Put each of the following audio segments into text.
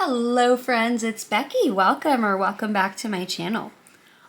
Hello friends, it's Becky. Welcome back to my channel.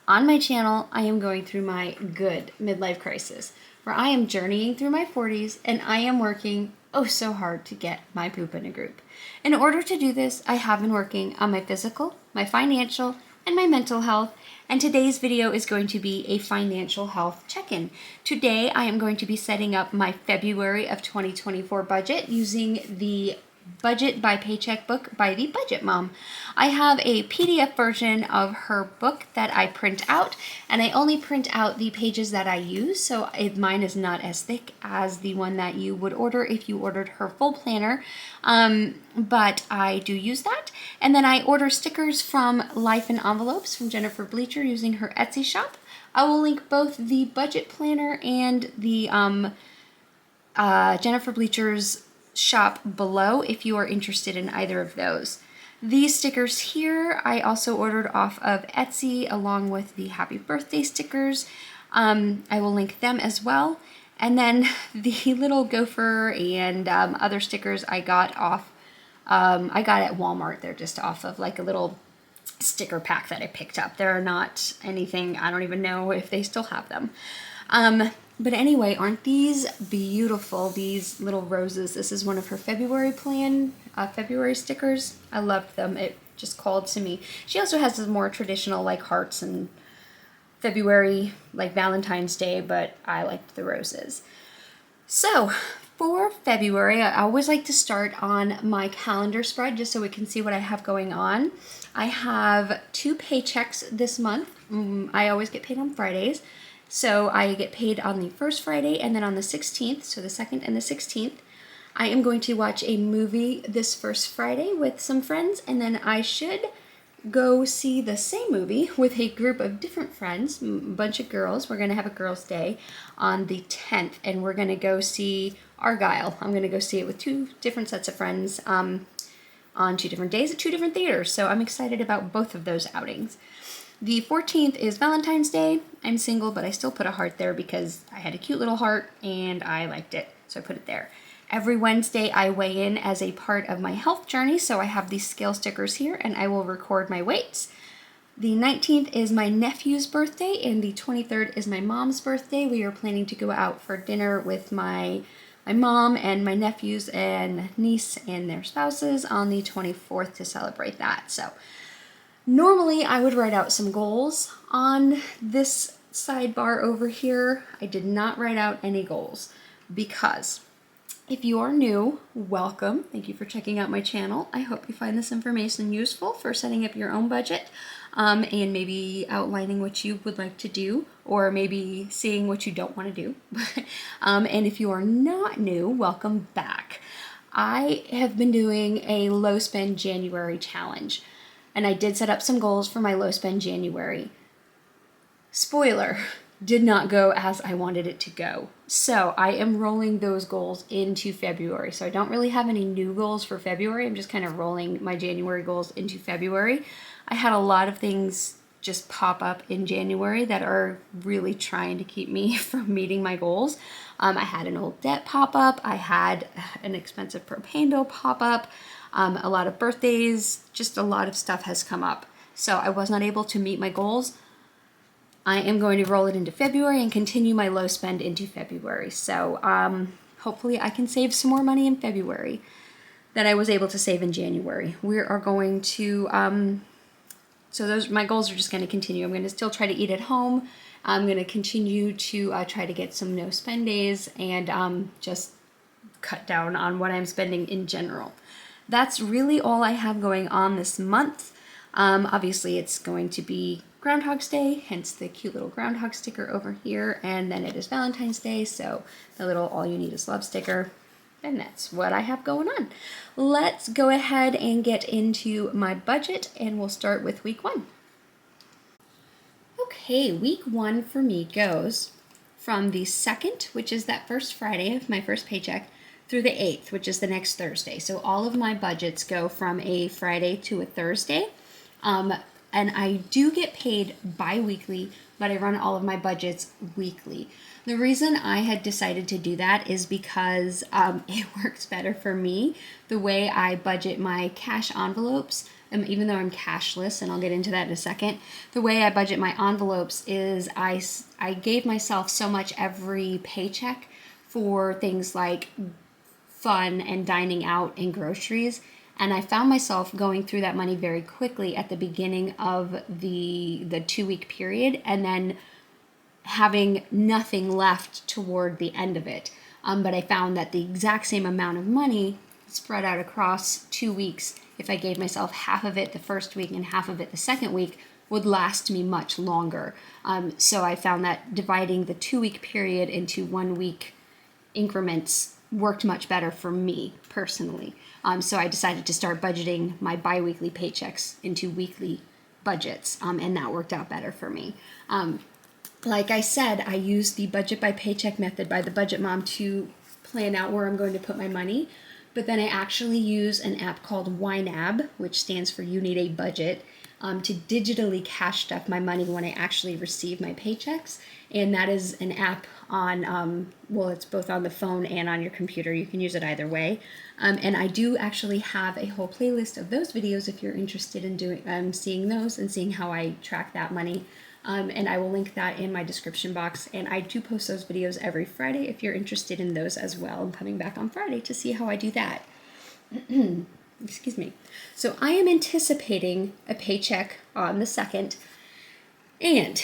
On my channel, I am going through my good midlife crisis, where I am journeying through my 40s and I am working oh so hard to get my poop in a group. In order to do this, I have been working on my physical, my financial, and my mental health, and today's video is going to be a financial health check-in. Today, I am going to be setting up my February of 2024 budget using the Budget by Paycheck book by the Budget Mom. I have a PDF version of her book that I print out, and I only print out the pages that I use, so mine is not as thick as the one that you would order if you ordered her full planner, but I do use that. And then I order stickers from Life in Envelopes from Jennifer Bleacher using her Etsy shop. I will link both the budget planner and the Jennifer Bleacher's shop below if you are interested in either of those. These stickers here I also ordered off of Etsy along with the happy birthday stickers. I will link them as well. And then the little gopher and other stickers I got off, I got at Walmart. They're just off of like a little sticker pack that I picked up. They're not anything, I don't even know if they still have them. But anyway, aren't these beautiful, these little roses? This is one of her February February stickers. I loved them. It just called to me. She also has some more traditional like hearts and February, like Valentine's Day, but I liked the roses. So for February, I always like to start on my calendar spread just so we can see what I have going on. I have 2 paychecks this month. I always get paid on Fridays. So I get paid on the first Friday and then on the 16th, so the 2nd and the 16th. I am going to watch a movie this first Friday with some friends, and then I should go see the same movie with a group of different friends, a bunch of girls. We're going to have a girls' day on the 10th, and we're going to go see Argyle. I'm going to go see it with 2 different sets of friends on 2 different days at 2 different theaters, so I'm excited about both of those outings. The 14th is Valentine's Day. I'm single, but I still put a heart there because I had a cute little heart and I liked it, so I put it there. Every Wednesday I weigh in as a part of my health journey, so I have these scale stickers here and I will record my weights. The 19th is my nephew's birthday and the 23rd is my mom's birthday. We are planning to go out for dinner with my mom and my nephews and niece and their spouses on the 24th to celebrate that. So normally I would write out some goals on this sidebar over here. I did not write out any goals because if you are new, welcome. Thank you for checking out my channel. I hope you find this information useful for setting up your own budget and maybe outlining what you would like to do or maybe seeing what you don't want to do. And if you are not new, welcome back. I have been doing a low spend January challenge. And I did set up some goals for my low spend January. Spoiler, did not go as I wanted it to go. So I am rolling those goals into February. So I don't really have any new goals for February. I'm just kind of rolling my January goals into February. I had a lot of things just pop up in January that are really trying to keep me from meeting my goals. I had an old debt pop up. I had an expensive propane bill pop up. A lot of birthdays, just a lot of stuff has come up. So I was not able to meet my goals. I am going to roll it into February and continue my low spend into February. So hopefully I can save some more money in February than I was able to save in January. We are going to, my goals are just going to continue. I'm going to still try to eat at home. I'm going to continue to try to get some no spend days and just cut down on what I'm spending in general. That's really all I have going on this month. Obviously, it's going to be Groundhog's Day, hence the cute little groundhog sticker over here. And then it is Valentine's Day, so the little all you need is love sticker. And that's what I have going on. Let's go ahead and get into my budget, and we'll start with week 1. Okay, week 1 for me goes from the 2nd, which is that first Friday of my first paycheck, through the 8th, which is the next Thursday. So all of my budgets go from a Friday to a Thursday. And I do get paid bi-weekly, but I run all of my budgets weekly. The reason I had decided to do that is because it works better for me. The way I budget my cash envelopes, even though I'm cashless, and I'll get into that in a second, the way I budget my envelopes is I gave myself so much every paycheck for things like fun and dining out and groceries. And I found myself going through that money very quickly at the beginning of the 2-week period, and then having nothing left toward the end of it. But I found that the exact same amount of money spread out across 2 weeks, if I gave myself half of it the first week and half of it the second week, would last me much longer. So I found that dividing the 2-week period into 1-week increments worked much better for me personally. So I decided to start budgeting my bi-weekly paychecks into weekly budgets, and that worked out better for me. Like I said, I use the budget by paycheck method by the Budget Mom to plan out where I'm going to put my money, but then I actually use an app called YNAB, which stands for You Need a Budget, to digitally cash stuff my money when I actually receive my paychecks. And that is an app on, it's both on the phone and on your computer. You can use it either way. And I do actually have a whole playlist of those videos if you're interested in seeing those and seeing how I track that money. And I will link that in my description box. And I do post those videos every Friday if you're interested in those as well. I'm coming back on Friday to see how I do that. Excuse me. So I am anticipating a paycheck on the 2nd, and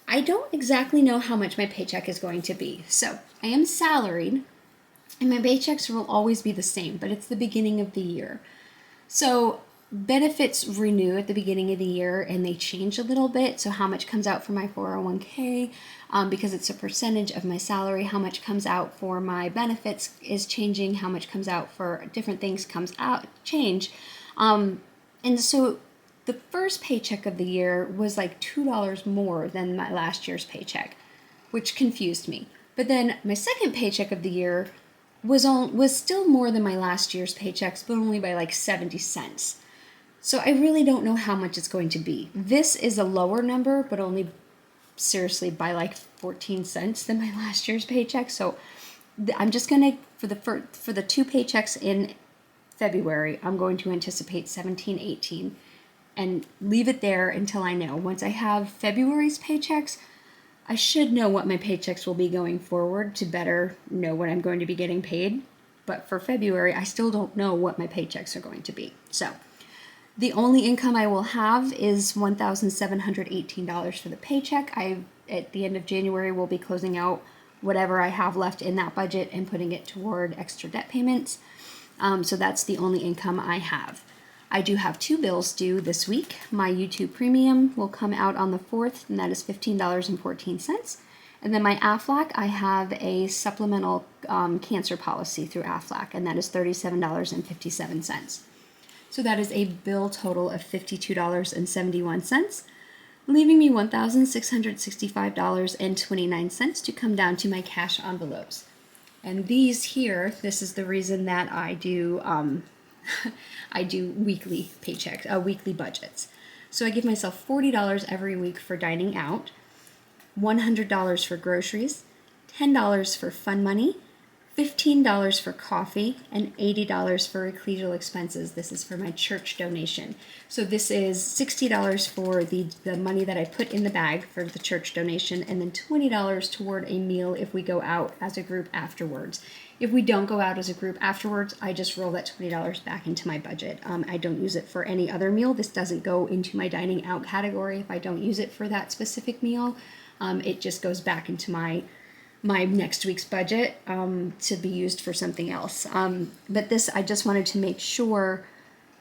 I don't exactly know how much my paycheck is going to be. So I am salaried, and my paychecks will always be the same, but it's the beginning of the year. So benefits renew at the beginning of the year, and they change a little bit. So how much comes out for my 401k, because it's a percentage of my salary, how much comes out for my benefits is changing, how much comes out for different things change. And so the first paycheck of the year was like $2 more than my last year's paycheck, which confused me. But then my second paycheck of the year was still more than my last year's paychecks, but only by like 70 cents. So I really don't know how much it's going to be. This is a lower number, but only seriously by like 14 cents than my last year's paycheck. So I'm just going to, for the 2 paychecks in February, I'm going to anticipate 17, 18 and leave it there until I know. Once I have February's paychecks, I should know what my paychecks will be going forward to better know what I'm going to be getting paid. But for February, I still don't know what my paychecks are going to be. So the only income I will have is $1,718 for the paycheck. At the end of January, will be closing out whatever I have left in that budget and putting it toward extra debt payments. So that's the only income I have. I do have 2 bills due this week. My YouTube Premium will come out on the 4th, and that is $15.14. And then my Aflac, I have a supplemental cancer policy through Aflac, and that is $37.57. So that is a bill total of $52.71, leaving me $1,665.29 to come down to my cash envelopes. And these here, this is the reason that I do I do weekly paychecks, weekly budgets. So I give myself $40 every week for dining out, $100 for groceries, $10 for fun money, $15 for coffee, and $80 for ecclesial expenses. This is for my church donation. So this is $60 for the money that I put in the bag for the church donation, and then $20 toward a meal if we go out as a group afterwards. If we don't go out as a group afterwards, I just roll that $20 back into my budget. I don't use it for any other meal. This doesn't go into my dining out category. If I don't use it for that specific meal, it just goes back into my next week's budget to be used for something else. But this, I just wanted to make sure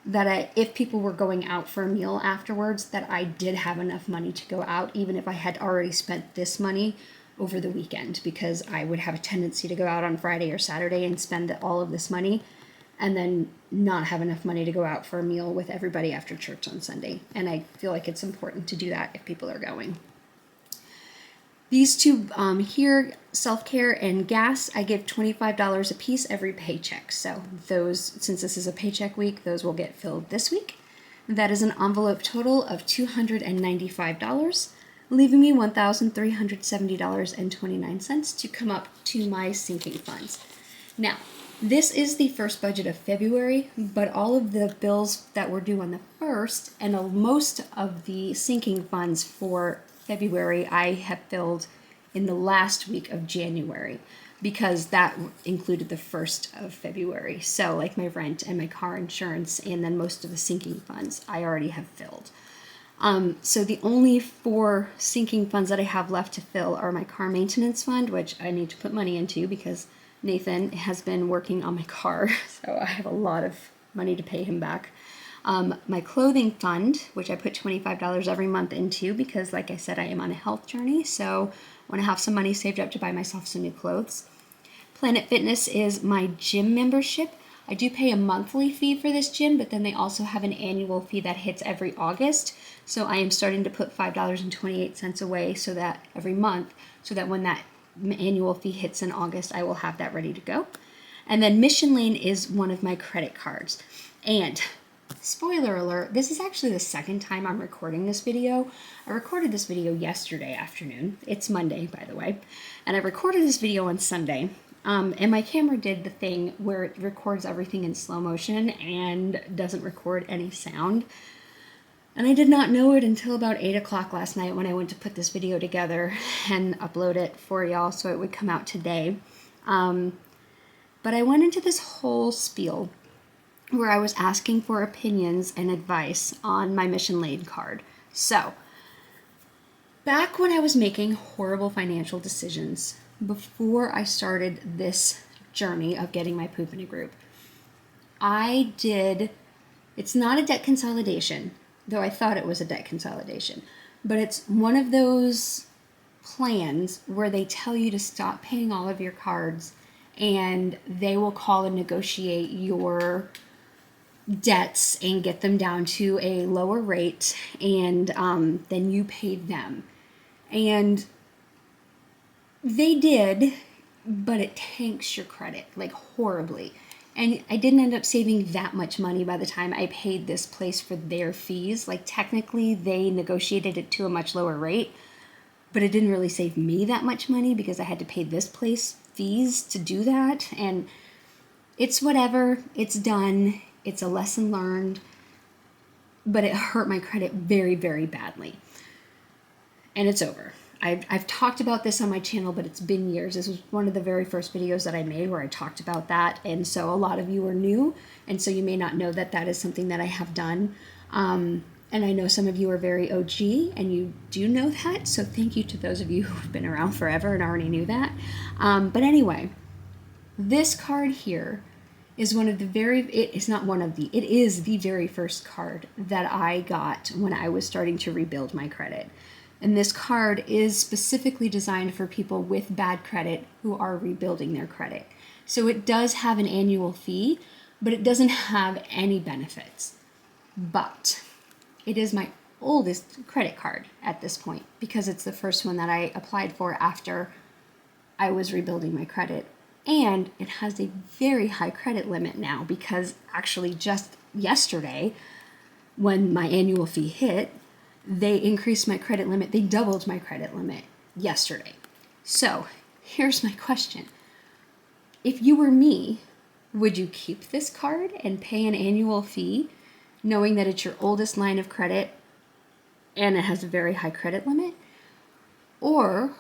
that if people were going out for a meal afterwards, that I did have enough money to go out, even if I had already spent this money over the weekend, because I would have a tendency to go out on Friday or Saturday and spend all of this money and then not have enough money to go out for a meal with everybody after church on Sunday. And I feel like it's important to do that if people are going. These two here, self-care and gas, I give $25 a piece every paycheck. So those, since this is a paycheck week, those will get filled this week. That is an envelope total of $295, leaving me $1,370.29 to come up to my sinking funds. Now, this is the first budget of February, but all of the bills that were due on the 1st and most of the sinking funds for February I have filled in the last week of January, because that included the 1st of February. So like my rent and my car insurance and then most of the sinking funds I already have filled. So the only 4 sinking funds that I have left to fill are my car maintenance fund, which I need to put money into because Nathan has been working on my car, so I have a lot of money to pay him back. My clothing fund, which I put $25 every month into because, like I said, I am on a health journey, so I want to have some money saved up to buy myself some new clothes. Planet Fitness is my gym membership. I do pay a monthly fee for this gym, but then they also have an annual fee that hits every August. So I am starting to put $5.28 away so that every month, so that when that annual fee hits in August, I will have that ready to go. And then Mission Lane is one of my credit cards. And spoiler alert, this is actually the second time I'm recording this video. I recorded this video yesterday afternoon. It's Monday, by the way. And I recorded this video on Sunday. And my camera did the thing where it records everything in slow motion and doesn't record any sound. And I did not know it until about 8 o'clock last night when I went to put this video together and upload it for y'all so it would come out today. But I went into this whole spiel where I was asking for opinions and advice on my Mission Lane card. So, back when I was making horrible financial decisions, before I started this journey of getting my poop in a group, it's not a debt consolidation, though I thought it was a debt consolidation, but it's one of those plans where they tell you to stop paying all of your cards and they will call and negotiate your debts and get them down to a lower rate, and then you pay them. And they did, but it tanks your credit, like horribly. And I didn't end up saving that much money by the time I paid this place for their fees. Like technically they negotiated it to a much lower rate, but it didn't really save me that much money because I had to pay this place fees to do that. And it's whatever, it's done, it's a lesson learned, but it hurt my credit very, very badly. And it's over. I've talked about this on my channel, but it's been years. This was one of the very first videos that I made where I talked about that. And so a lot of you are new, and so you may not know that that is something that I have done. And I know some of you are very OG, and you do know that. So thank you to those of you who've been around forever and already knew that. But anyway, this card here is it is the very first card that I got when I was starting to rebuild my credit. And this card is specifically designed for people with bad credit who are rebuilding their credit. So it does have an annual fee, but it doesn't have any benefits. But it is my oldest credit card at this point because it's the first one that I applied for after I was rebuilding my credit. And it has a very high credit limit now because actually just yesterday, when my annual fee hit, they increased my credit limit. They doubled my credit limit yesterday. So here's my question. If you were me, would you keep this card and pay an annual fee knowing that it's your oldest line of credit and it has a very high credit limit? Or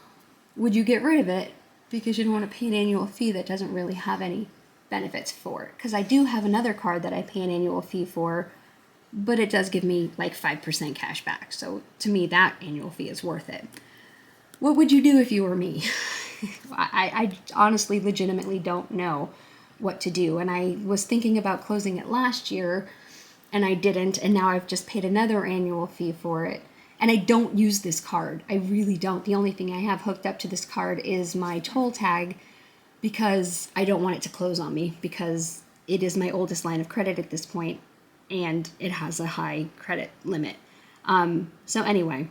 would you get rid of it because you don't want to pay an annual fee that doesn't really have any benefits for it? Because I do have another card that I pay an annual fee for, but it does give me like 5% cash back. So to me, that annual fee is worth it. What would you do if you were me? I honestly, legitimately don't know what to do. And I was thinking about closing it last year and I didn't. And now I've just paid another annual fee for it. And I don't use this card. I really don't. The only thing I have hooked up to this card is my toll tag because I don't want it to close on me because it is my oldest line of credit at this point. And it has a high credit limit. So anyway,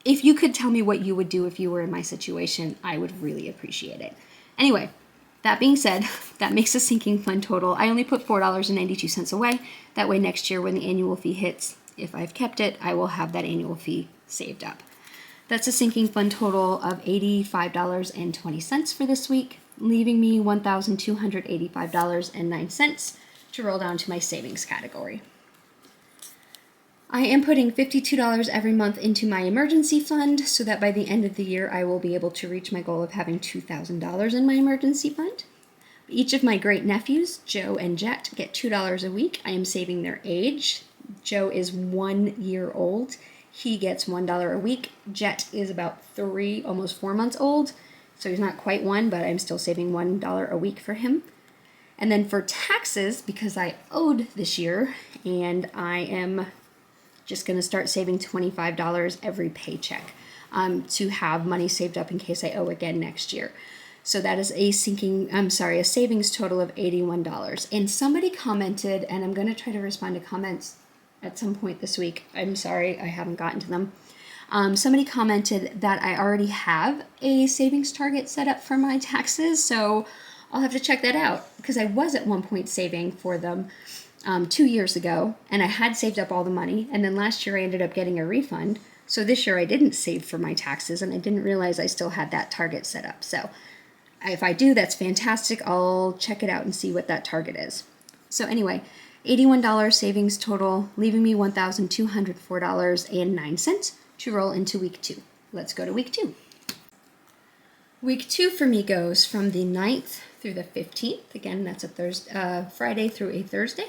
if you could tell me what you would do if you were in my situation, I would really appreciate it. Anyway, That being said, that makes a sinking fund total. I only put $4.92 away. That way next year when the annual fee hits, if I've kept it, I will have that annual fee saved up. That's a sinking fund total of $85.20 for this week, leaving me $1,285.09 to roll down to my savings category. I am putting $52 every month into my emergency fund so that by the end of the year I will be able to reach my goal of having $2,000 in my emergency fund. Each of my great nephews, Joe and Jet, get $2 a week. I am saving their age. Joe is 1 year old. He gets $1 a week. Jet is about 3, almost 4 months old. So he's not quite 1, but I'm still saving $1 a week for him. And then for taxes, because I owed this year, and I am just going to start saving $25 every paycheck to have money saved up in case I owe again next year. So that is a savings total of $81. And somebody commented, and I'm going to try to respond to comments at some point this week. I'm sorry, I haven't gotten to them. Somebody commented that I already have a savings target set up for my taxes, so I'll have to check that out because I was at one point saving for them 2 years ago, and I had saved up all the money, and then last year I ended up getting a refund. So this year I didn't save for my taxes, and I didn't realize I still had that target set up. So if I do, that's fantastic. I'll check it out and see what that target is. So anyway, $81 savings total, leaving me $1,204.09 to roll into week 2. Let's go to week 2. Week 2 for me goes from the 9th through the 15th. Again, that's a Friday through a Thursday.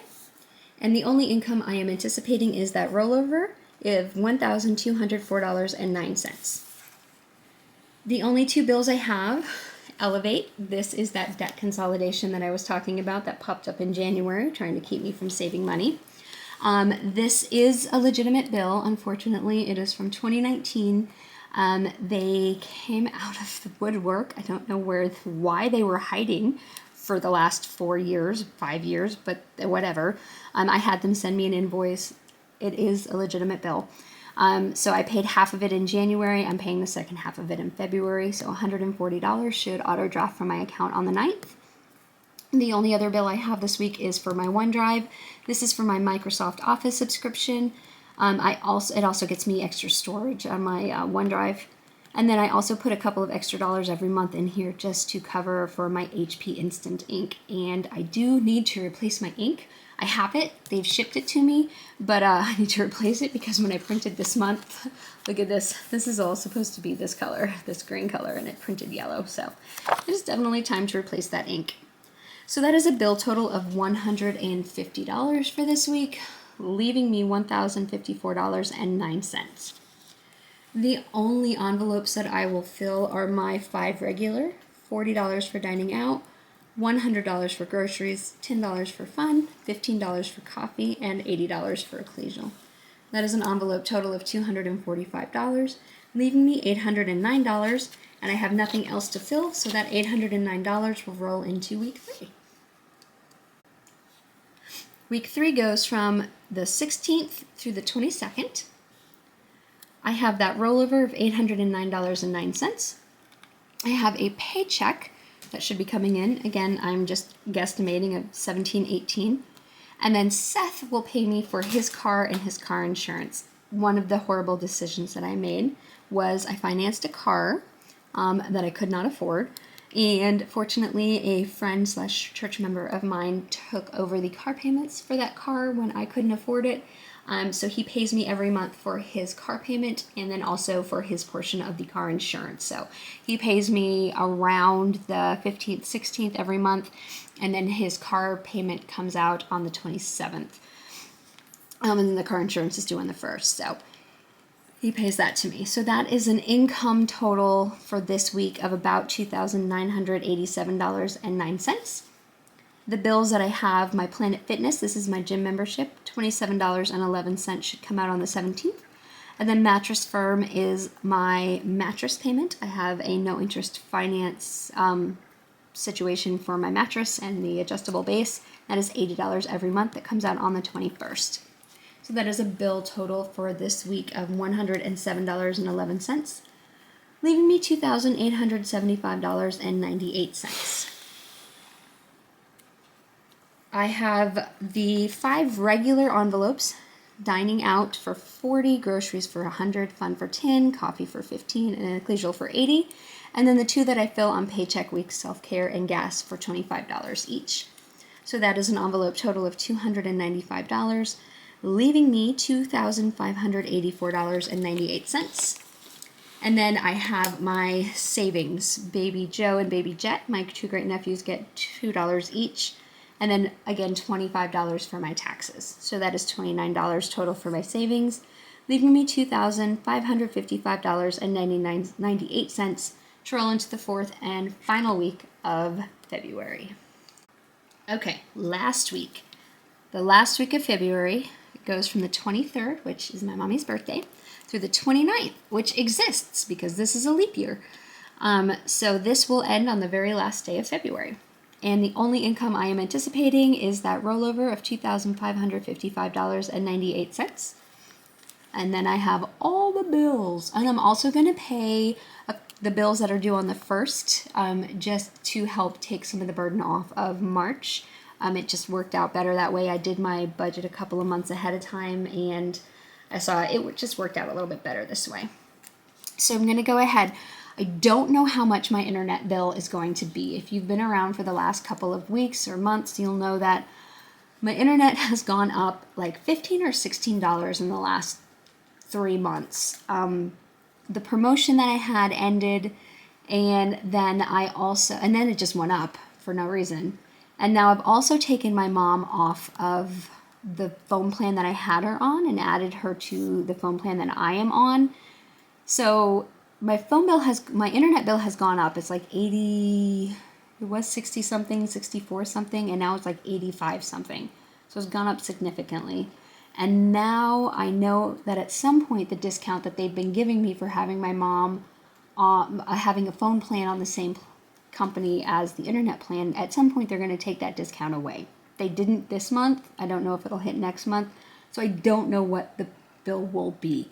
And the only income I am anticipating is that rollover of $1,204.09. The only 2 bills I have, Elevate. This is that debt consolidation that I was talking about that popped up in January, trying to keep me from saving money. This is a legitimate bill. Unfortunately, it is from 2019. They came out of the woodwork. I don't know why they were hiding for the last 4 years, 5 years, but whatever. I had them send me an invoice. It is a legitimate bill. So I paid half of it in January. I'm paying the second half of it in February. So $140 should auto draft from my account on the 9th. The only other bill I have this week is for my OneDrive. This is for my Microsoft Office subscription. It also gets me extra storage on my OneDrive. And then I also put a couple of extra dollars every month in here just to cover for my HP Instant ink. And I do need to replace my ink. I have it, they've shipped it to me, but I need to replace it because when I printed this month, look at this. This is all supposed to be this color, this green color, and it printed yellow. So it is definitely time to replace that ink. So that is a bill total of $150 for this week, leaving me $1,054.09. The only envelopes that I will fill are my 5 regular, $40 for dining out, $100 for groceries, $10 for fun, $15 for coffee, and $80 for ecclesial. That is an envelope total of $245, leaving me $809, and I have nothing else to fill, so that $809 will roll into week 3. Week 3 goes from the 16th through the 22nd. I have that rollover of $809.09. I have a paycheck that should be coming in. Again, I'm just guesstimating of $17.18. And then Seth will pay me for his car and his car insurance. One of the horrible decisions that I made was I financed a car that I could not afford. And fortunately, a friend / church member of mine took over the car payments for that car when I couldn't afford it. So he pays me every month for his car payment and then also for his portion of the car insurance. So he pays me around the 15th, 16th every month, and then his car payment comes out on the 27th. And then the car insurance is due on the 1st. So he pays that to me. So that is an income total for this week of about $2,987.09. The bills that I have, my Planet Fitness, this is my gym membership, $27.11 should come out on the 17th. And then Mattress Firm is my mattress payment. I have a no interest finance situation for my mattress and the adjustable base. That is $80 every month. That comes out on the 21st. So that is a bill total for this week of $107.11, leaving me $2,875.98. I have the 5 regular envelopes: dining out for 40, groceries for 100, fun for 10, coffee for 15, and ecclesial for 80. And then the 2 that I fill on Paycheck week, self-care and gas, for $25 each. So that is an envelope total of $295, leaving me $2,584.98. And then I have my savings. Baby Joe and Baby Jet, my 2 great nephews, get $2 each. And then again, $25 for my taxes. So that is $29 total for my savings, leaving me $2,555.98 to roll into the 4th and final week of February. Okay, last week. The last week of February goes from the 23rd, which is my mommy's birthday, through the 29th, which exists because this is a leap year. So this will end on the very last day of February. And the only income I am anticipating is that rollover of $2,555.98. And then I have all the bills. And I'm also going to pay the bills that are due on the 1st, just to help take some of the burden off of March. It just worked out better that way. I did my budget a couple of months ahead of time, and I saw it just worked out a little bit better this way. So I'm going to go ahead. I don't know how much my internet bill is going to be. If you've been around for the last couple of weeks or months, you'll know that my internet has gone up like $15 or $16 in the last 3 months. The promotion that I had ended, and then it just went up for no reason. And now I've also taken my mom off of the phone plan that I had her on and added her to the phone plan that I am on. So my internet bill has gone up. It's like 80, it was 60 something, 64 something, and now it's like 85 something. So it's gone up significantly. And now I know that at some point the discount that they've been giving me for having my mom having a phone plan on the same company as the internet plan, at some point they're going to take that discount away. They didn't this month. I don't know if it'll hit next month. So I don't know what the bill will be.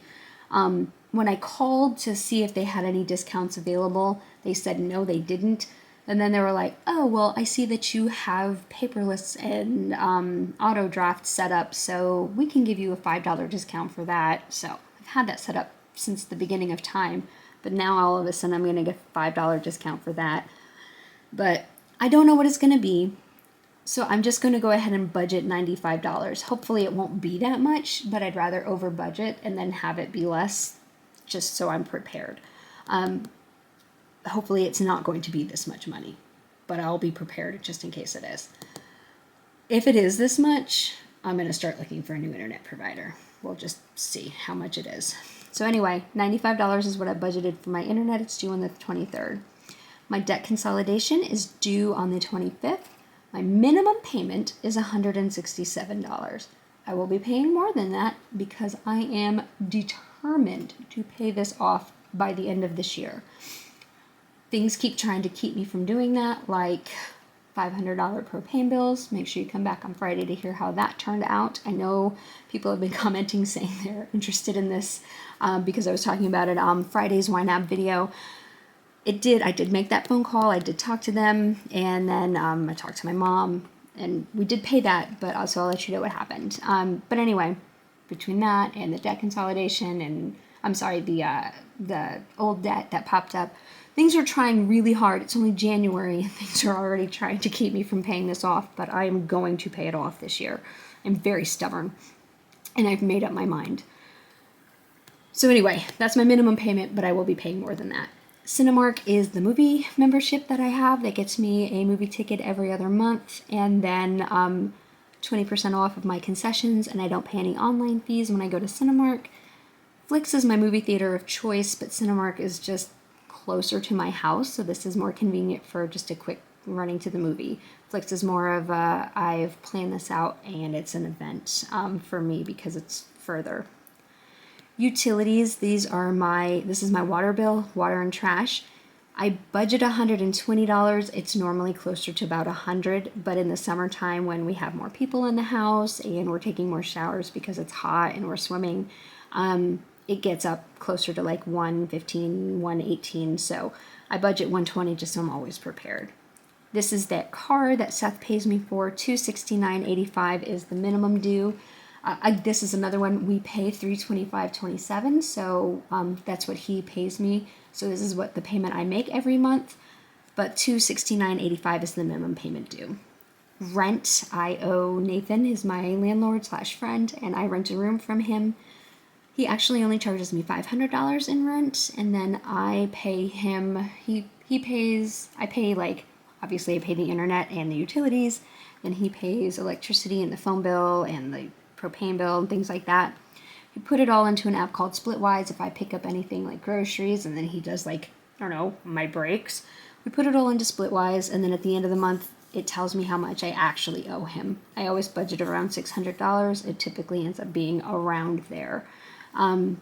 When I called to see if they had any discounts available, they said no, they didn't. And then they were like, oh, well, I see that you have paperless and auto draft set up, so we can give you a $5 discount for that. So I've had that set up since the beginning of time, but now all of a sudden I'm going to get a $5 discount for that. But I don't know what it's going to be, so I'm just going to go ahead and budget $95. Hopefully it won't be that much, but I'd rather over budget and then have it be less, just so I'm prepared. Hopefully it's not going to be this much money, but I'll be prepared just in case it is. If it is this much, I'm going to start looking for a new internet provider. We'll just see how much it is. So anyway, $95 is what I budgeted for my internet. It's due on the 23rd. My debt consolidation is due on the 25th. My minimum payment is $167. I will be paying more than that because I am determined to pay this off by the end of this year. Things keep trying to keep me from doing that, like $500 propane bills. Make sure you come back on Friday to hear how that turned out. I know people have been commenting saying they're interested in this because I was talking about it on Friday's YNAB video. I did make that phone call. I did talk to them, and then I talked to my mom, and we did pay that, but also I'll let you know what happened. But anyway, between that and the debt consolidation and, the old debt that popped up, things are trying really hard. It's only January, and things are already trying to keep me from paying this off, but I am going to pay it off this year. I'm very stubborn, and I've made up my mind. So anyway, that's my minimum payment, but I will be paying more than that. Cinemark is the movie membership that I have that gets me a movie ticket every other month, and then 20% off of my concessions, and I don't pay any online fees when I go to Cinemark. Flix is my movie theater of choice, but Cinemark is just closer to my house, so this is more convenient for just a quick running to the movie. Flix is more of I've planned this out, and it's an event for me because it's further. Utilities, this is my water bill, water and trash. I budget $120. It's normally closer to about $100, but in the summertime when we have more people in the house and we're taking more showers because it's hot and we're swimming, it gets up closer to like $115, $118. So I budget $120 just so I'm always prepared. This is that car that Seth pays me for. $269.85 is the minimum due. This is another one. We pay $325.27, so that's what he pays me. So this is what the payment I make every month, but $269.85 is the minimum payment due. Rent, I owe Nathan, is my landlord slash friend, and I rent a room from him. He actually only charges me $500 in rent, and then I pay him, he pays, I pay like, obviously I pay the internet and the utilities, then he pays electricity and the phone bill and the propane bill and things like that. We put it all into an app called Splitwise if I pick up anything like groceries, and then he does like, I don't know, my breaks. We put it all into Splitwise, and then at the end of the month, it tells me how much I actually owe him. I always budget around $600. It typically ends up being around there. I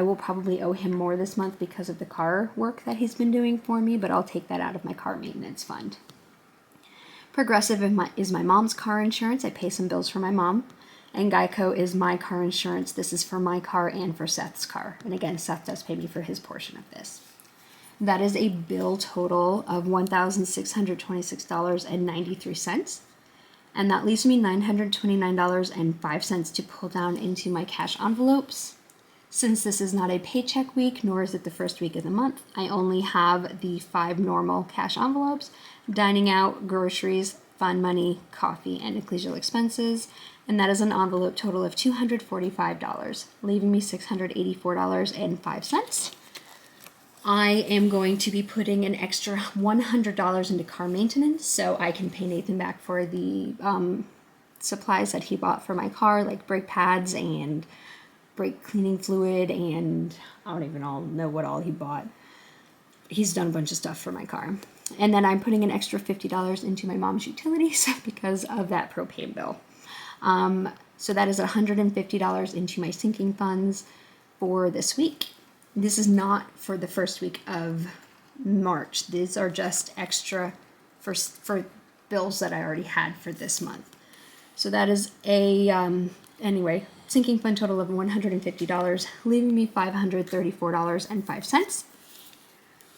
will probably owe him more this month because of the car work that he's been doing for me, but I'll take that out of my car maintenance fund. Progressive is my mom's car insurance. I pay some bills for my mom. And Geico is my car insurance. This is for my car and for Seth's car. And again, Seth does pay me for his portion of this. That is a bill total of $1,626.93. And that leaves me $929.05 to pull down into my cash envelopes. Since this is not a paycheck week, nor is it the first week of the month, I only have the 5 normal cash envelopes: dining out, groceries, fun money, coffee, and ecclesial expenses. And that is an envelope total of $245, leaving me $684.05. I am going to be putting an extra $100 into car maintenance so I can pay Nathan back for the supplies that he bought for my car, like brake pads and brake cleaning fluid, and I don't even know what all he bought. He's done a bunch of stuff for my car. And then I'm putting an extra $50 into my mom's utilities because of that propane bill. So that is $150 into my sinking funds for this week. This is not for the first week of March. These are just extra for bills that I already had for this month. So that is anyway, sinking fund total of $150, leaving me $534.05.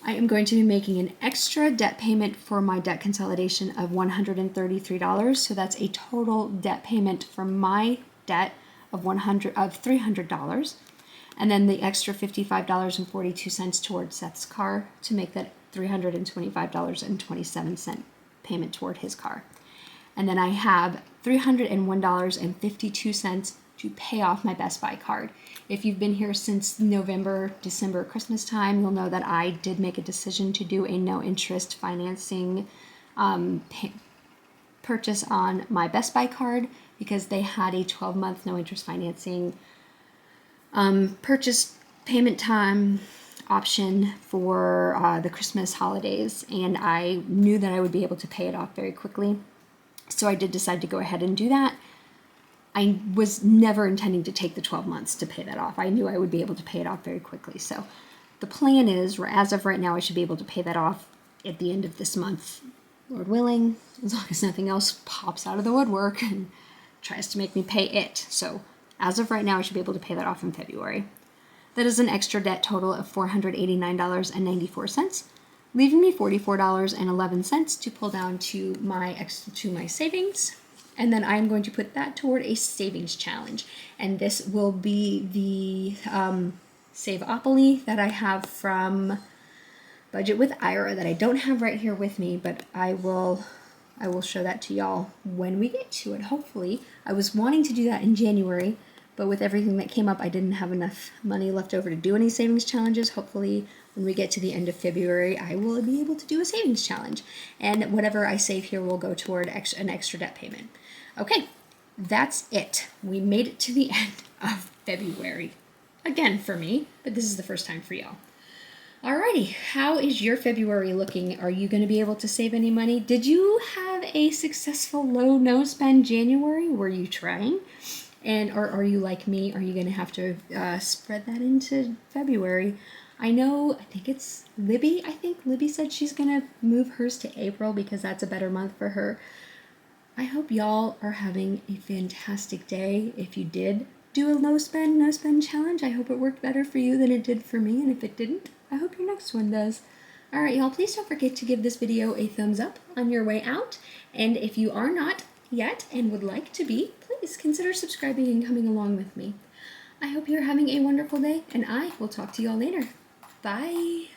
I am going to be making an extra debt payment for my debt consolidation of $133. So that's a total debt payment for my debt of $300. And then the extra $55.42 towards Seth's car to make that $325.27 payment toward his car. And then I have $301.52 to pay off my Best Buy card. If you've been here since November, December, Christmas time, you'll know that I did make a decision to do a no interest financing purchase on my Best Buy card because they had a 12-month no interest financing purchase payment time option for the Christmas holidays, and I knew that I would be able to pay it off very quickly. So I did decide to go ahead and do that. I was never intending to take the 12 months to pay that off. I knew I would be able to pay it off very quickly. So the plan is, as of right now, I should be able to pay that off at the end of this month, Lord willing, as long as nothing else pops out of the woodwork and tries to make me pay it. So as of right now, I should be able to pay that off in February. That is an extra debt total of $489.94, leaving me $44.11 to pull down to my savings. And then I'm going to put that toward a savings challenge. And this will be the Saveopoly that I have from Budget with Ira that I don't have right here with me, but I will show that to y'all when we get to it, hopefully. I was wanting to do that in January, but with everything that came up, I didn't have enough money left over to do any savings challenges. Hopefully, when we get to the end of February, I will be able to do a savings challenge. And whatever I save here will go toward an extra debt payment. Okay, that's it. We made it to the end of February. Again for me, but this is the first time for y'all. Alrighty, how is your February looking? Are you going to be able to save any money? Did you have a successful low no spend January? Were you trying? Or are you like me? Are you going to have to spread that into February? I think it's Libby. I think Libby said she's going to move hers to April because that's a better month for her. I hope y'all are having a fantastic day. If you did do a no spend challenge, I hope it worked better for you than it did for me. And if it didn't, I hope your next one does. All right, y'all, please don't forget to give this video a thumbs up on your way out. And if you are not yet and would like to be, please consider subscribing and coming along with me. I hope you're having a wonderful day, and I will talk to y'all later. Bye.